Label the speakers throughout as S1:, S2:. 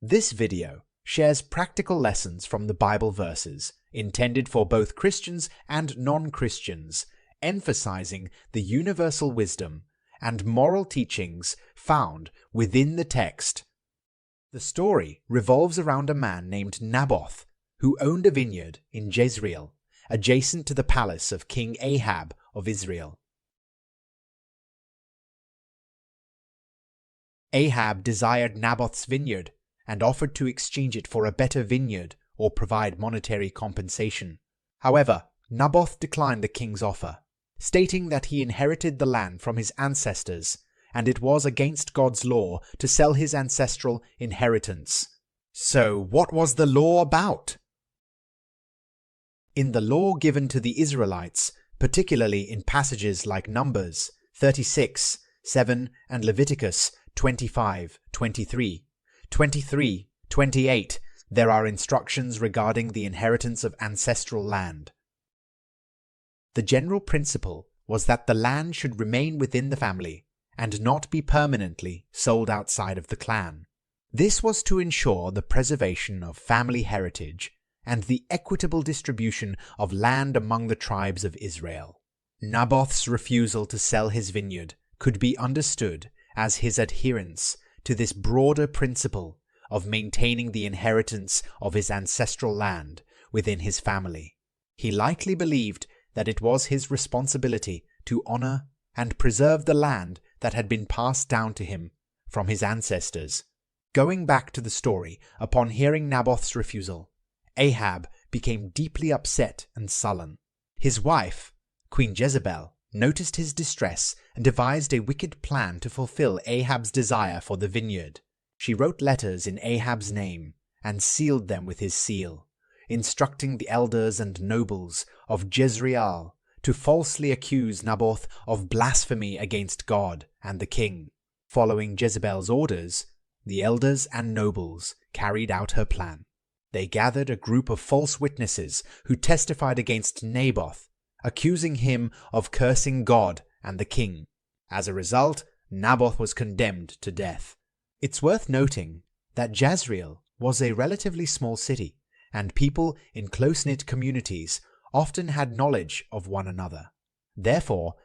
S1: This video shares practical lessons from the Bible verses intended for both Christians and non-Christians, emphasizing the universal wisdom and moral teachings found within the text. The story revolves around a man named Naboth, who owned a vineyard in Jezreel, adjacent to the palace of King Ahab of Israel. Ahab desired Naboth's vineyard and offered to exchange it for a better vineyard or provide monetary compensation. However, Naboth declined the king's offer, stating that he inherited the land from his ancestors and it was against God's law to sell his ancestral inheritance. So, what was the law about? In the law given to the Israelites, particularly in passages like Numbers 36, 7 and Leviticus 25, 23, 23, 28, there are instructions regarding the inheritance of ancestral land. The general principle was that the land should remain within the family and not be permanently sold outside of the clan. This was to ensure the preservation of family heritage and the equitable distribution of land among the tribes of Israel. Naboth's refusal to sell his vineyard could be understood as his adherence to this broader principle of maintaining the inheritance of his ancestral land within his family. He likely believed that it was his responsibility to honor and preserve the land that had been passed down to him from his ancestors. Going back to the story, upon hearing Naboth's refusal, Ahab became deeply upset and sullen. His wife, Queen Jezebel, noticed his distress and devised a wicked plan to fulfill Ahab's desire for the vineyard. She wrote letters in Ahab's name and sealed them with his seal, instructing the elders and nobles of Jezreel to falsely accuse Naboth of blasphemy against God and the king. Following Jezebel's orders, the elders and nobles carried out her plan. They gathered a group of false witnesses who testified against Naboth, accusing him of cursing God and the king. As a result, Naboth was condemned to death. It's worth noting that Jezreel was a relatively small city, and people in close-knit communities often had knowledge of one another. Therefore,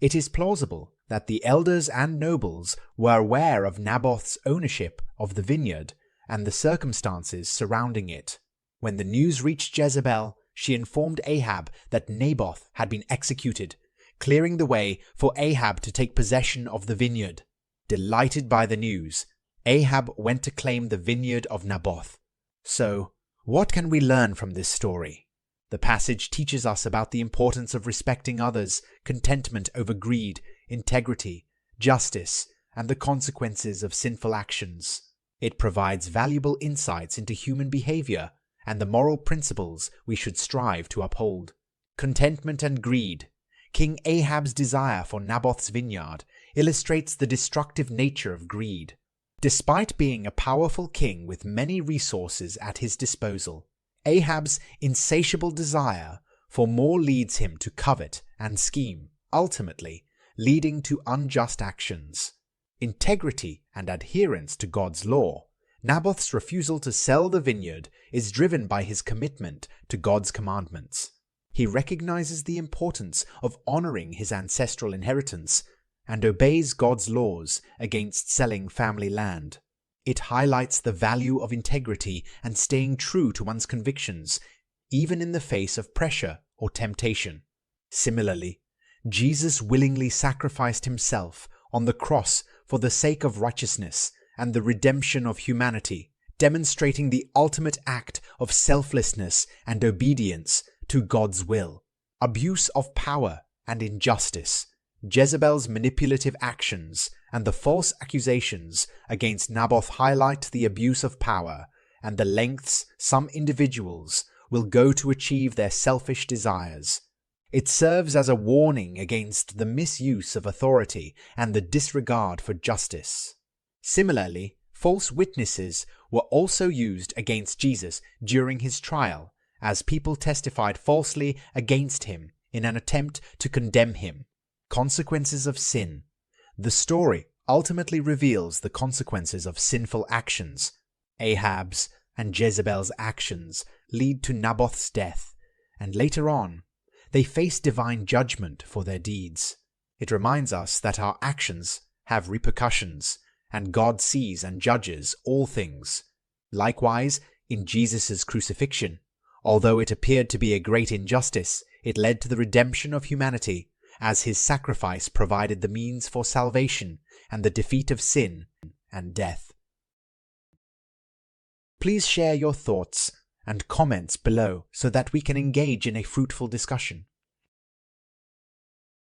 S1: it is plausible that the elders and nobles were aware of Naboth's ownership of the vineyard and the circumstances surrounding it. When the news reached Jezebel, she informed Ahab that Naboth had been executed, clearing the way for Ahab to take possession of the vineyard. Delighted by the news, Ahab went to claim the vineyard of Naboth. So, what can we learn from this story? The passage teaches us about the importance of respecting others, contentment over greed, integrity, justice, and the consequences of sinful actions. It provides valuable insights into human behavior and the moral principles we should strive to uphold. Contentment and greed. King Ahab's desire for Naboth's vineyard illustrates the destructive nature of greed. Despite being a powerful king with many resources at his disposal, Ahab's insatiable desire for more leads him to covet and scheme, ultimately leading to unjust actions. Integrity and adherence to God's law. Naboth's refusal to sell the vineyard is driven by his commitment to God's commandments. He recognizes the importance of honoring his ancestral inheritance and obeys God's laws against selling family land. It highlights the value of integrity and staying true to one's convictions, even in the face of pressure or temptation. Similarly, Jesus willingly sacrificed himself on the cross for the sake of righteousness and the redemption of humanity, demonstrating the ultimate act of selflessness and obedience to God's will. Abuse of power and injustice. Jezebel's manipulative actions and the false accusations against Naboth highlight the abuse of power and the lengths some individuals will go to achieve their selfish desires. It serves as a warning against the misuse of authority and the disregard for justice. Similarly, false witnesses were also used against Jesus during his trial, as people testified falsely against him in an attempt to condemn him. Consequences of sin. The story ultimately reveals the consequences of sinful actions. Ahab's and Jezebel's actions lead to Naboth's death, and later on, they face divine judgment for their deeds. It reminds us that our actions have repercussions, and God sees and judges all things. Likewise, in Jesus' crucifixion, although it appeared to be a great injustice, it led to the redemption of humanity, as his sacrifice provided the means for salvation and the defeat of sin and death. Please share your thoughts and comments below so that we can engage in a fruitful discussion.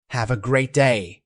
S1: Have a great day!